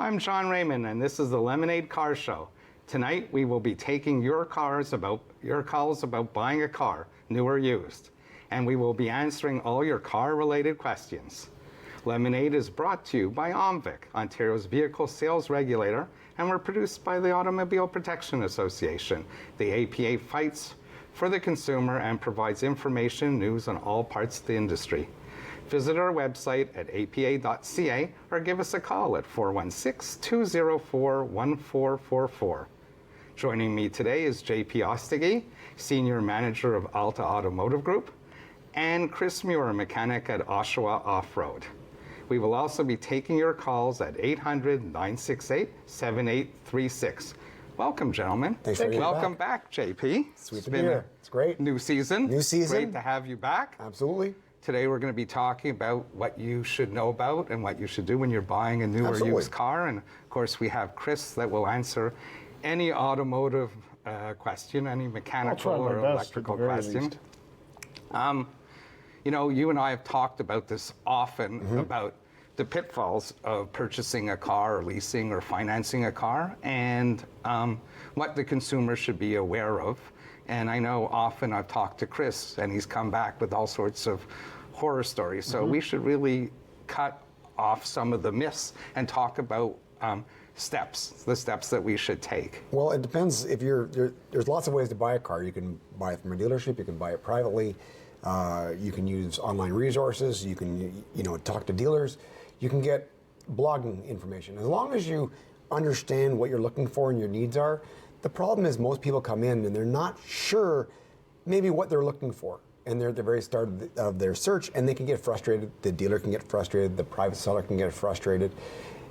I'm John Raymond, and this is the Lemonade Car Show. Tonight, we will be taking your calls about buying a car, new or used, and we will be answering all your car-related questions. Lemonade is brought to you by OMVIC, Ontario's vehicle sales regulator, and we're produced by the Automobile Protection Association. The APA fights for the consumer and provides information and news on all parts of the industry. Visit our website at apa.ca or give us a call at 416-204-1444. Joining me today is JP Ostiguy, Senior Manager of Alta Automotive Group, and Chris Muir, Mechanic at Oshawa Off-Road. We will also be taking your calls at 800-968-7836. Welcome, gentlemen. Thanks for Welcome back, JP. Sweet to be here. It's great. New season. New season. Great to have you back. Absolutely. Today we're going to be talking about what you should know about and what you should do when you're buying a new or used car. And of course we have Chris that will answer any automotive question, any mechanical or electrical question. You know, you and I have talked about this often, about the pitfalls of purchasing a car or leasing or financing a car, and what the consumer should be aware of. And I know often I've talked to Chris and he's come back with all sorts of horror stories. So we should really cut off some of the myths and talk about the steps that we should take. Well, it depends. If there's lots of ways to buy a car. You can buy it from a dealership, you can buy it privately, you can use online resources, you can talk to dealers, you can get blogging information. As long as you understand what you're looking for and your needs are. The problem is most people come in and they're not sure maybe what they're looking for. And they're at the very start of their search, and they can get frustrated. The dealer can get frustrated. The private seller can get frustrated.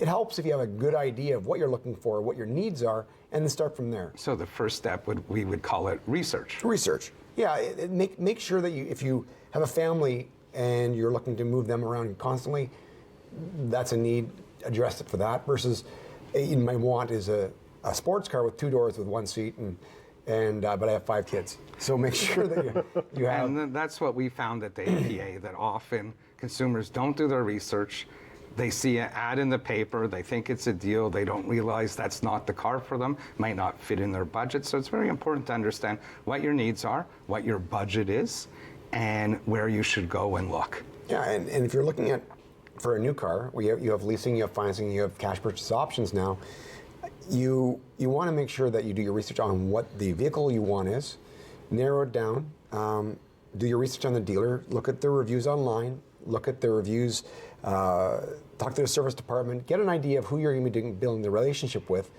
It helps if you have a good idea of what you're looking for, what your needs are, and then start from there. So the first step we would call it research. Research. Yeah, make sure that if you have a family and you're looking to move them around constantly, that's a need. Address it for that. Versus, my want is a sports car with 2 doors with 1 seat, but I have 5 kids. So make sure that you have. And that's what we found at the APA, that often consumers don't do their research. They see an ad in the paper, they think it's a deal, they don't realize that's not the car for them, might not fit in their budget. So it's very important to understand what your needs are, what your budget is, and where you should go and look. Yeah, and if you're looking for a new car, you have leasing, you have financing, you have cash purchase options now. You want to make sure that you do your research on what the vehicle you want is, narrow it down, do your research on the dealer, look at the reviews online, look at the reviews, talk to the service department, get an idea of who you're going to be building the relationship with,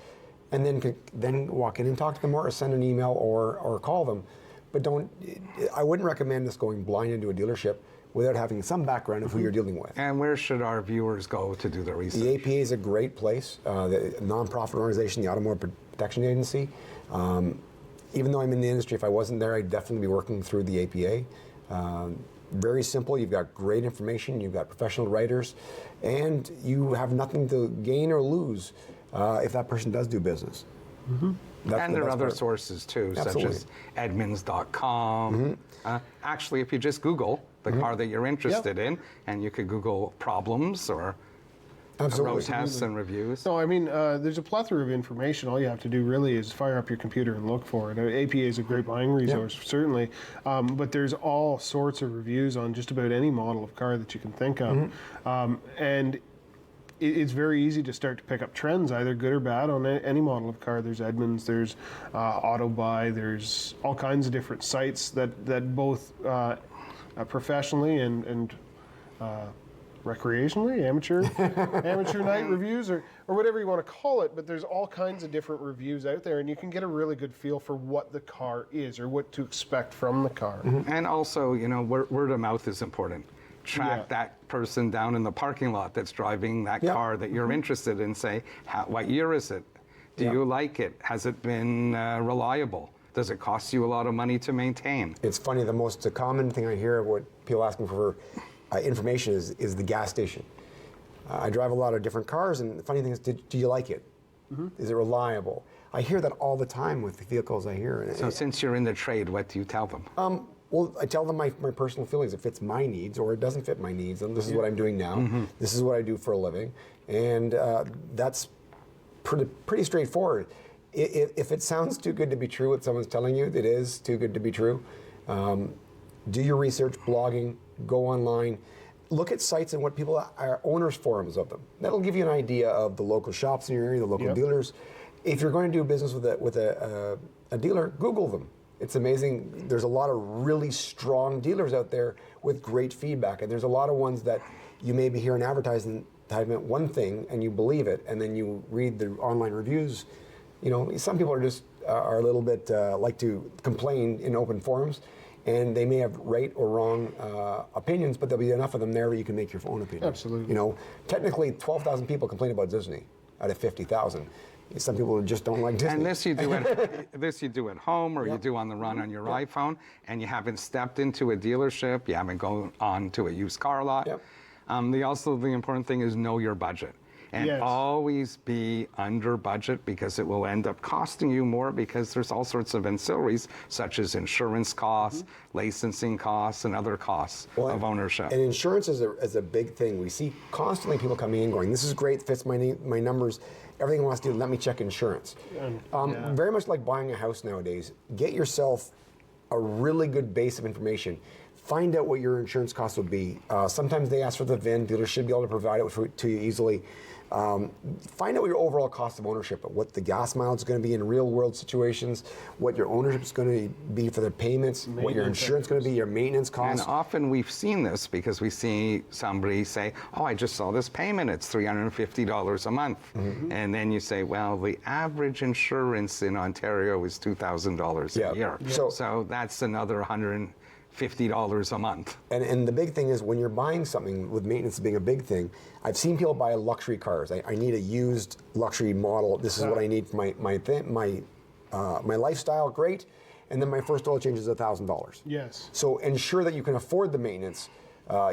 and then walk in and talk to them or send an email or call them. But I wouldn't recommend just going blind into a dealership without having some background of who you're dealing with. And where should our viewers go to do their research? The APA is a great place. The nonprofit organization, the Automotive Protection Agency. Even though I'm in the industry, if I wasn't there, I'd definitely be working through the APA. Very simple. You've got great information. You've got professional writers, and you have nothing to gain or lose if that person does do business. And there are other sources too, Absolutely. such as Edmunds.com. Actually, if you just Google the car that you're interested in, and you could Google problems or road tests and reviews. No, I mean, there's a plethora of information. All you have to do really is fire up your computer and look for it. APA is a great buying resource, certainly, but there's all sorts of reviews on just about any model of car that you can think of. And it's very easy to start to pick up trends, either good or bad, on any model of car. There's Edmunds, there's AutoBuy, there's all kinds of different sites that both professionally and recreationally, amateur night reviews, or whatever you want to call it, but there's all kinds of different reviews out there, and you can get a really good feel for what the car is or what to expect from the car. And also, word of mouth is important. Track that person down in the parking lot that's driving that car that you're interested in. Say, what year is it? Do you like it? Has it been reliable? Does it cost you a lot of money to maintain? It's funny, the most common thing I hear, what people asking for information is the gas station. I drive a lot of different cars, and the funny thing is, do you like it? Is it reliable? I hear that all the time with the vehicles I hear. So since you're in the trade, what do you tell them? Well, I tell them my personal feelings. It fits my needs or it doesn't fit my needs. And this is what I'm doing now. This is what I do for a living. And that's pretty straightforward. If it sounds too good to be true, what someone's telling you, it is too good to be true. Do your research, blogging, go online, look at sites and what people are owners forums of them. That'll give you an idea of the local shops in your area, the local dealers. If you're going to do business with a dealer, Google them. It's amazing. There's a lot of really strong dealers out there with great feedback, and there's a lot of ones that you maybe hear an advertisement one thing and you believe it, and then you read the online reviews. You know, some people are just are a little bit like to complain in open forums, and they may have right or wrong opinions, but there'll be enough of them there where you can make your own opinion. Absolutely. You know, technically 12,000 people complain about Disney out of 50,000. Some people just don't like Disney. And this you do at home, or you do on the run on your iPhone, and you haven't stepped into a dealership, you haven't gone on to a used car lot. The important thing is know your budget. And always be under budget, because it will end up costing you more, because there's all sorts of ancillaries, such as insurance costs, licensing costs, and other costs of ownership. And insurance is a big thing. We see constantly people coming in going, this is great, fits my numbers, everything wants to do, let me check insurance. Very much like buying a house nowadays, get yourself a really good base of information. Find out what your insurance costs would be. Sometimes they ask for the VIN. Dealers should be able to provide it to you easily. Find out what your overall cost of ownership, what the gas mileage is going to be in real world situations, what your ownership is going to be for the payments, what your insurance is going to be, your maintenance costs. And often we've seen this because we see somebody say, oh, I just saw this payment, it's $350 a month. And then you say, well, the average insurance in Ontario is $2,000 a year. So that's another $150 a month. And the big thing is, when you're buying something, with maintenance being a big thing, I've seen people buy luxury cars. I need a used luxury model. This is what I need for my lifestyle. Great. And then my first oil change is $1,000. Yes. So ensure that you can afford the maintenance.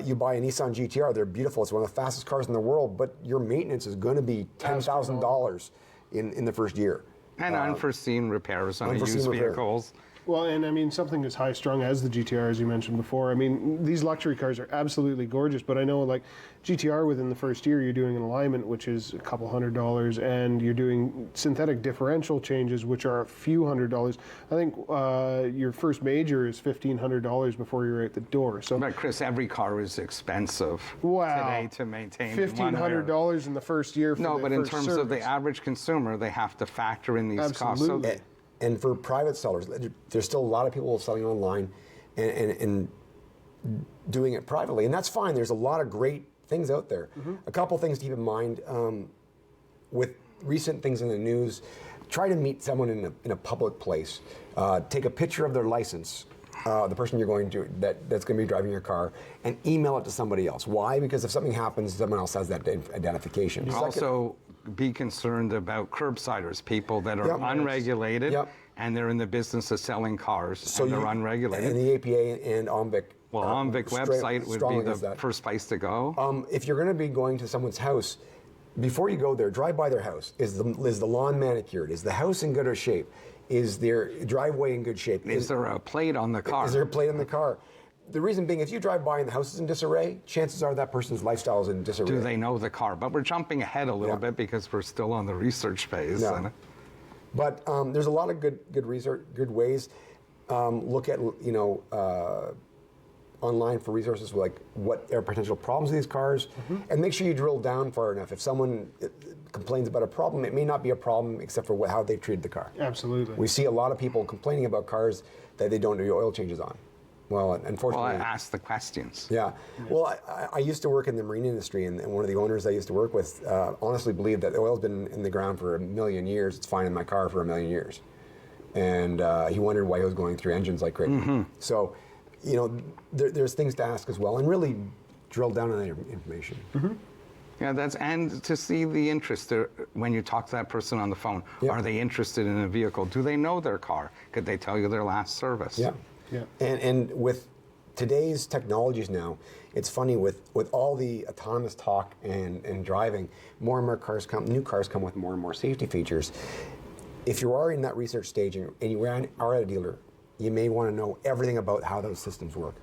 You buy a Nissan GTR, they're beautiful. It's one of the fastest cars in the world, but your maintenance is going to be $10,000 in the first year. And unforeseen repairs on used vehicles. Well, and I mean, something as high strung as the GTR, as you mentioned before. I mean, these luxury cars are absolutely gorgeous, but I know, like, GTR, within the first year, you're doing an alignment, which is a couple $100, and you're doing synthetic differential changes, which are a few $100. I think your first major is $1,500 before you're at the door. So, but Chris, every car is expensive today to maintain. $1,500 in the first year. No, but in terms of the average consumer, they have to factor in these costs. So and for private sellers, there's still a lot of people selling online and doing it privately, and that's fine. There's a lot of great things out there. A couple things to keep in mind with recent things in the news. Try to meet someone in a public place. Take a picture of their license, the person you're going to that's going to be driving your car, and email it to somebody else. Why? Because if something happens, someone else has that identification. Also, be concerned about curbsiders, people that are unregulated, and they're in the business of selling cars, and they're unregulated. And the APA and OMVIC. Well, OMVIC website would be the first place to go. If you're going to be going to someone's house, before you go there, drive by their house. Is the lawn manicured? Is the house in good shape? Is their driveway in good shape? Is there a plate on the car? Is there a plate on the car? The reason being, if you drive by and the house is in disarray, chances are that person's lifestyle is in disarray. Do they know the car? But we're jumping ahead a little bit because we're still on the research phase. But there's a lot of good research, good ways. Look at online for resources like what are potential problems with these cars, and make sure you drill down far enough. If someone complains about a problem, it may not be a problem except for how they've treated the car. Absolutely. We see a lot of people complaining about cars that they don't do oil changes on. Well, unfortunately. Well, I ask the questions. Yeah. Well, I used to work in the marine industry, and one of the owners I used to work with honestly believed that the oil's been in the ground for 1,000,000 years. It's fine in my car for 1,000,000 years. And he wondered why he was going through engines like crazy. So, there's things to ask as well, and really drill down on that information. Yeah, and to see the interest when you talk to that person on the phone. Are they interested in a vehicle? Do they know their car? Could they tell you their last service? Yeah. And with today's technologies now, it's funny with all the autonomous talk and driving, more and more new cars come with more and more safety features. If you are in that research stage and you are at a dealer, you may want to know everything about how those systems work.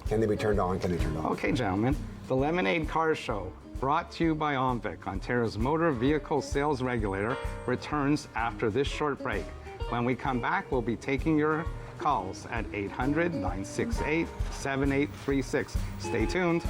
Can they be turned on? Can they be turned off? Okay, gentlemen. The Lemonade Car Show brought to you by OMVIC, Ontario's motor vehicle sales regulator, returns after this short break. When we come back, we'll be taking your calls at 800-968-7836. Stay tuned.